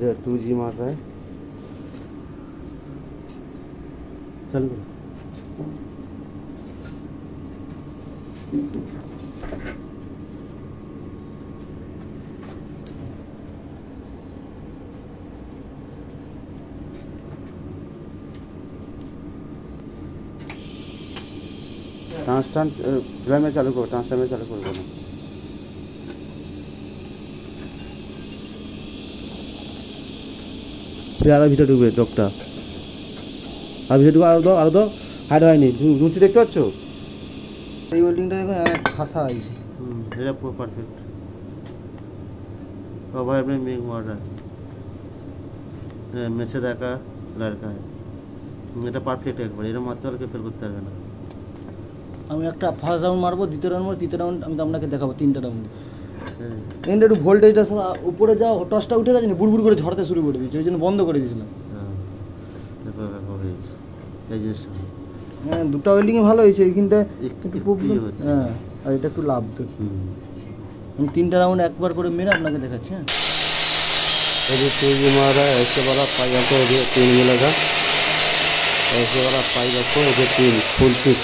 इधर 2G मार रहा है। चालू करो। ट्रांसटान फ्लेम में चालू करो, ट्रांसटान में चालू करो ना। আরো ভিতরে ঢুকবে ডকটা, আর ভিতরে ঢুকবে, আরো দাও হাইড হয়নি, রুচি দেখতে পাচ্ছ? এই ওয়েল্ডিংটা দেখো খাসা আছে। এটা পুরো পারফেক্ট। और भाई अपने मेघ मार रहा है, मेरे से देखा लड़का है, এটা পারফেক্ট একবার, এর মারতে হলে ফেল করতে পারবে না। আমি একটা ফার্স্ট রাউন্ড মারবো, দ্বিতীয় রাউন্ড মারবো, তৃতীয় রাউন্ড আমি তো আপনাকে দেখাবো 3টা রাউন্ড। এন্ড একটু ভোল্টেজটা উপরে যাও, টসটা উঠে গেছে না, বুড়বুড় করে ঝরতে শুরু করে দিয়েছে, ওই জন্য বন্ধ করে দিয়েছিলাম। হ্যাঁ দুটো ওয়েল্ডিংয়ে ভালো হয়েছে, এইখানটা একটু প্রবলেম। হ্যাঁ আর এটা একটু লাভ তো। আমি 3টা রাউন্ড একবার করে মেরে আপনাকে দেখাচ্ছি। হ্যাঁ अभी 2G मारा है, ऐसे वाला पाइप आपको 3 मिलेगा, ऐसे वाला पाइप आपको 3 फुल फिट।